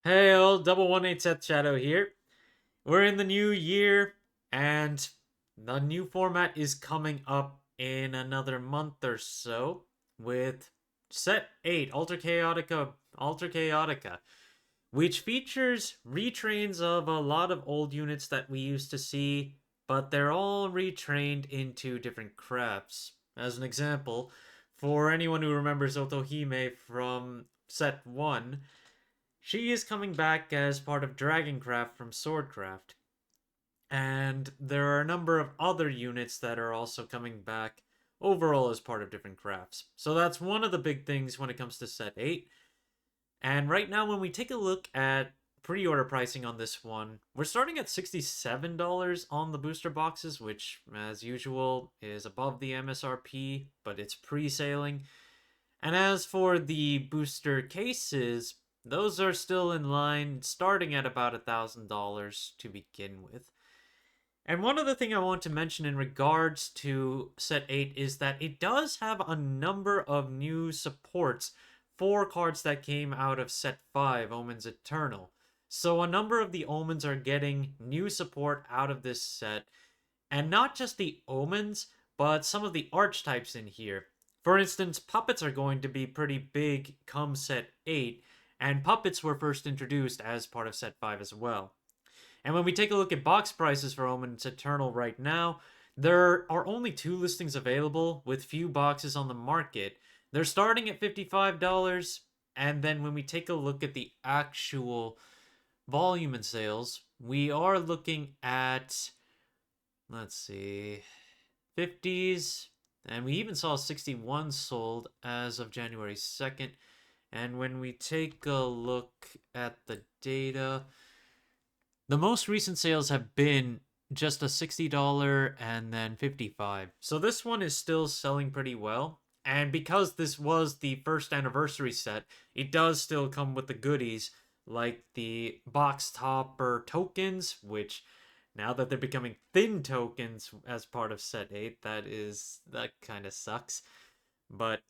Hey, old double 1/8 Seth Shadow here. We're in the new year, and the new format is coming up in another month or so with Set 8 Ultra Chaotica, which features retrains of a lot of old units that we used to see, but they're all retrained into different crafts. As an example, for anyone who remembers Otohime from Set 1, she is coming back as part of Dragoncraft from Swordcraft. And there are a number of other units that are also coming back overall as part of different crafts. So that's one of the big things when it comes to set 8. And right now, when we take a look at pre order pricing on this one, we're starting at $67 on the booster boxes, which, as usual, is above the MSRP, but it's pre sailing. And as for the booster cases, those are still in line, starting at about $1,000 to begin with. And one other thing I want to mention in regards to Set 8 is that it does have a number of new supports for cards that came out of Set 5, Omens Eternal. So a number of the Omens are getting new support out of this set, and not just the Omens, but some of the archetypes in here. For instance, puppets are going to be pretty big come Set 8, and puppets were first introduced as part of Set 5 as well. And when we take a look at box prices for Omens Eternal right now, there are only 2 listings available with few boxes on the market. They're starting at $55, and then when we take a look at the actual volume in sales, we are looking at, let's see, 50s, and we even saw 61 sold as of January 2nd. And when we take a look at the data, the most recent sales have been just a $60 and then 55. So this one is still selling pretty well. And because this was the first anniversary set, it does still come with the goodies like the box topper tokens, which now that they're becoming thin tokens as part of set 8, that kind of sucks. But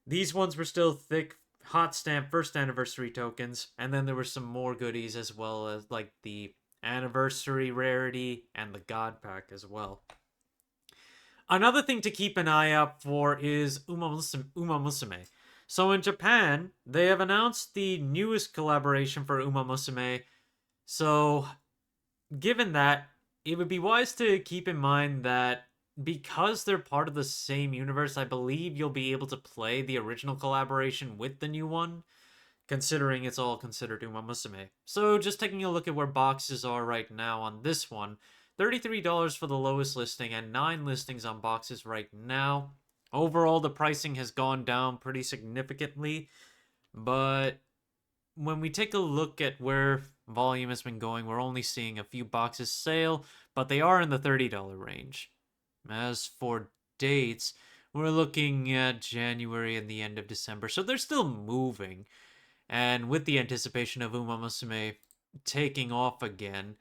these ones were still thick hot stamp first anniversary tokens, and then there were some more goodies as well as like the anniversary rarity and the god pack as well. Another thing to keep an eye out for is Uma Musume. So in Japan, they have announced the newest collaboration for Uma Musume. So given that, it would be wise to keep in mind that because they're part of the same universe, I believe you'll be able to play the original collaboration with the new one, considering it's all considered Uma Musume. So just taking a look at where boxes are right now on this one, $33 for the lowest listing and 9 listings on boxes right now. Overall, the pricing has gone down pretty significantly, but when we take a look at where volume has been going, we're only seeing a few boxes sale, but they are in the $30 range. As for dates, we're looking at January and the end of December, so they're still moving. And with the anticipation of Uma Musume taking off again,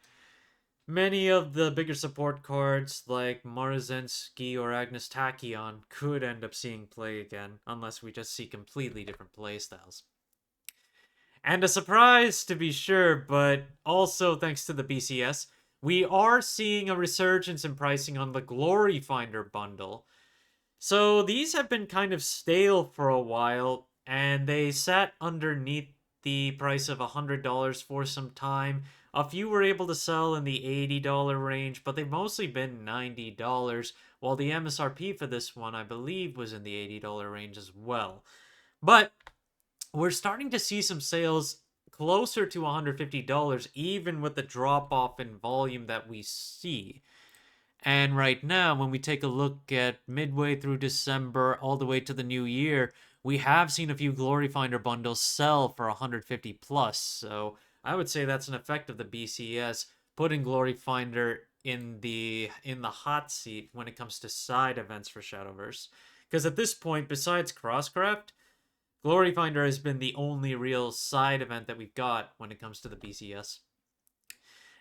many of the bigger support cards like Marzensky or Agnes Tachyon could end up seeing play again, unless we just see completely different playstyles. And a surprise to be sure, but also thanks to the BCS, we are seeing a resurgence in pricing on the Glory Finder bundle. So these have been kind of stale for a while, and they sat underneath the price of $100 for some time. A few were able to sell in the $80 range, but they've mostly been $90, while the MSRP for this one, I believe, was in the $80 range as well. But we're starting to see some sales closer to $150, even with the drop off in volume that we see. And right now, when we take a look at midway through December all the way to the new year, we have seen a few Glory Finder bundles sell for 150 plus. So I would say that's an effect of the BCS putting Glory Finder in the hot seat when it comes to side events for Shadowverse. Because at this point, besides Crosscraft, Glory Finder has been the only real side event that we've got when it comes to the BCS.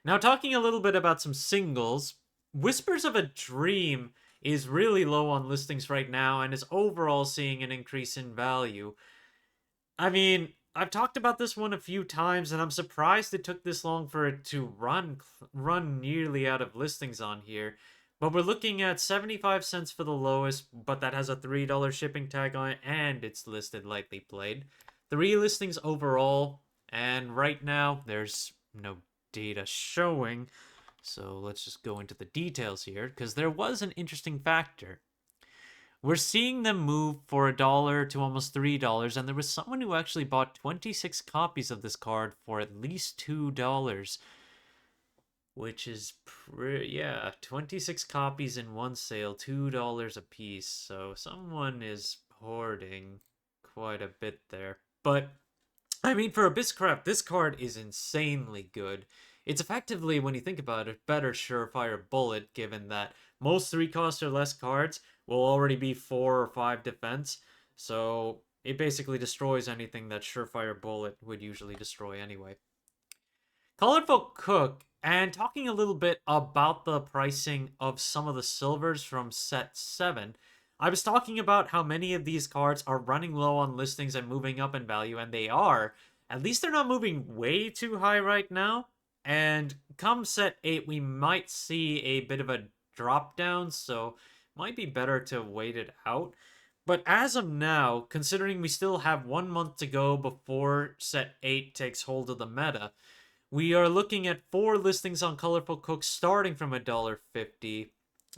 Now, talking a little bit about some singles, Whispers of a Dream is really low on listings right now and is overall seeing an increase in value. I mean, I've talked about this one a few times, and I'm surprised it took this long for it to run nearly out of listings on here. But we're looking at 75 cents for the lowest, but that has a $3 shipping tag on it, and it's listed lightly played. 3 listings overall, and right now there's no data showing. So let's just go into the details here, because there was an interesting factor. We're seeing them move for $1 to almost $3, and there was someone who actually bought 26 copies of this card for at least $2, which is yeah, 26 copies in one sale, $2 a piece. So someone is hoarding quite a bit there. But I mean, for Abysscraft, this card is insanely good. It's effectively, when you think about it, better Surefire Bullet, given that most 3 cost or less cards will already be 4 or 5 defense. So it basically destroys anything that Surefire Bullet would usually destroy anyway. Colorful Cook, and talking a little bit about the pricing of some of the silvers from set 7. I was talking about how many of these cards are running low on listings and moving up in value, and they are. At least they're not moving way too high right now. And come set 8, we might see a bit of a drop down, so might be better to wait it out. But as of now, considering we still have 1 month to go before set 8 takes hold of the meta, we are looking at 4 listings on Colorful Cook starting from $1.50.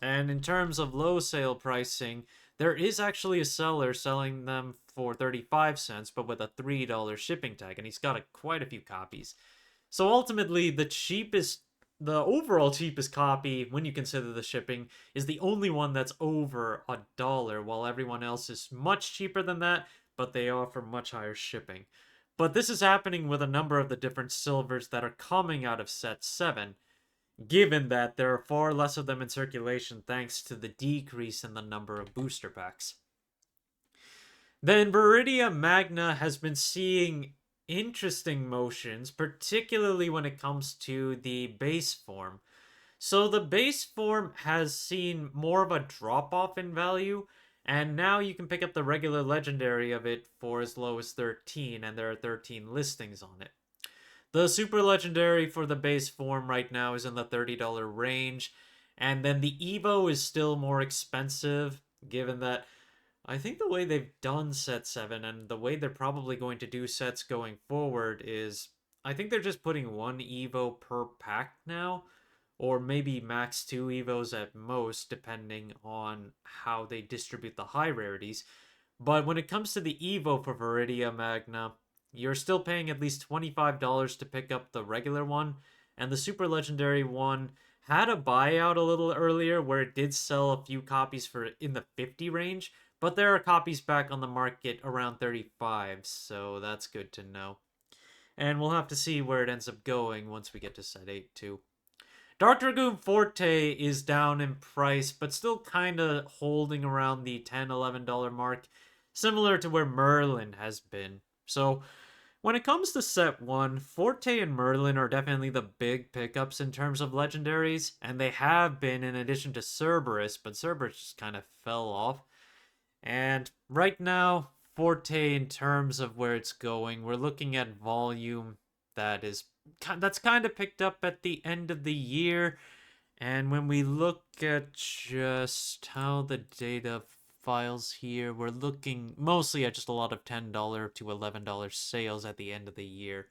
And in terms of low sale pricing, there is actually a seller selling them for 35 cents, but with a $3 shipping tag, and he's got quite a few copies. So ultimately, the overall cheapest copy, when you consider the shipping, is the only one that's over $1, while everyone else is much cheaper than that, but they offer much higher shipping. But this is happening with a number of the different silvers that are coming out of set 7, given that there are far less of them in circulation thanks to the decrease in the number of booster packs. Then Viridia Magna has been seeing interesting motions, particularly when it comes to the base form. So the base form has seen more of a drop-off in value, and now you can pick up the regular legendary of it for as low as 13, and there are 13 listings on it. The super legendary for the base form right now is in the $30 range, and then the Evo is still more expensive, given that I think the way they've done set 7 and the way they're probably going to do sets going forward is I think they're just putting 1 Evo per pack now, or maybe max 2 Evos at most, depending on how they distribute the high rarities. But when it comes to the Evo for Viridia Magna, you're still paying at least $25 to pick up the regular one, and the Super Legendary one had a buyout a little earlier where it did sell a few copies for in the 50 range, but there are copies back on the market around 35, so that's good to know. And we'll have to see where it ends up going once we get to set 8 too. Dark Dragoon Forte is down in price, but still kind of holding around the $10, $11 mark, similar to where Merlin has been. So, when it comes to set 1, Forte and Merlin are definitely the big pickups in terms of legendaries, and they have been in addition to Cerberus, but Cerberus just kind of fell off. And right now, Forte, in terms of where it's going, we're looking at volume that's kind of picked up at the end of the year. And when we look at just how the data files here, we're looking mostly at just a lot of $10 to $11 sales at the end of the year.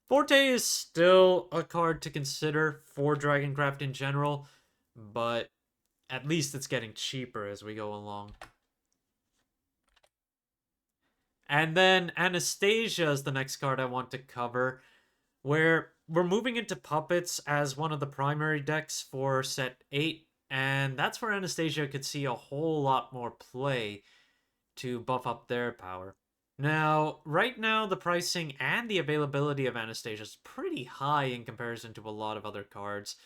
Forte is still a card to consider for Dragoncraft in general, but at least it's getting cheaper as we go along. And then Anastasia is the next card I want to cover, where we're moving into Puppets as one of the primary decks for set 8, and that's where Anastasia could see a whole lot more play to buff up their power. Now, right now, the pricing and the availability of Anastasia is pretty high in comparison to a lot of other cards.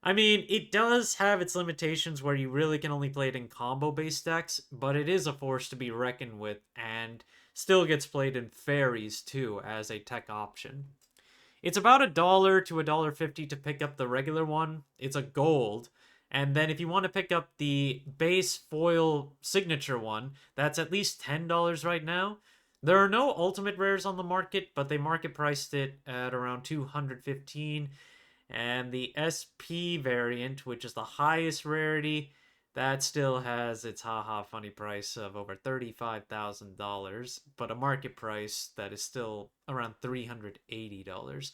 I mean, it does have its limitations where you really can only play it in combo-based decks, but it is a force to be reckoned with, and still gets played in fairies, too, as a tech option. It's about $1 to $1.50 to pick up the regular one. It's a gold. And then if you want to pick up the base foil signature one, that's at least $10 right now. There are no ultimate rares on the market, but they market priced it at around 215. And the SP variant, which is the highest rarity, that still has its haha funny price of over $35,000, but a market price that is still around $380.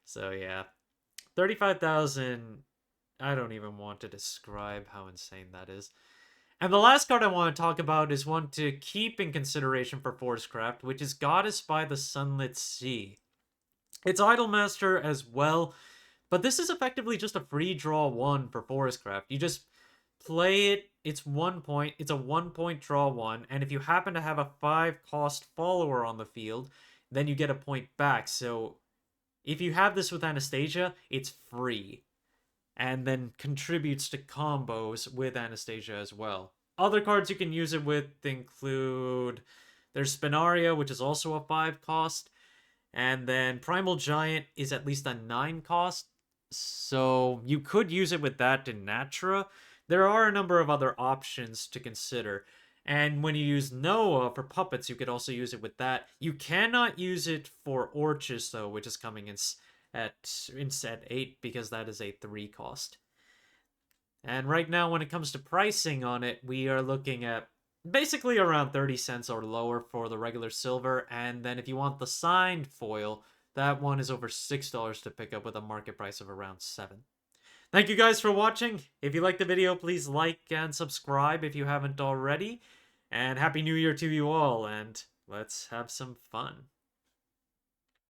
So yeah, 35,000. I don't even want to describe how insane that is. And the last card I want to talk about is one to keep in consideration for Forcecraft, which is Goddess by the Sunlit Sea. It's Idolmaster as well, but this is effectively just a free draw one for Forestcraft. You just play it, it's 1 point, it's a 1 point draw one, and if you happen to have a 5 cost follower on the field, then you get a point back. So if you have this with Anastasia, it's free, and then contributes to combos with Anastasia as well. Other cards you can use it with include there's Spinaria, which is also a 5 cost, and then Primal Giant is at least a 9 cost, so you could use it with that in Natra. There are a number of other options to consider. And when you use Noah for puppets, you could also use it with that. You cannot use it for Orchis, though, which is coming in set 8, because that is a 3 cost. And right now, when it comes to pricing on it, we are looking at basically around 30 cents or lower for the regular silver. And then if you want the signed foil, that one is over $6 to pick up with a market price of around 7. Thank you guys for watching. If you liked the video, please like and subscribe if you haven't already. And Happy New Year to you all, and let's have some fun.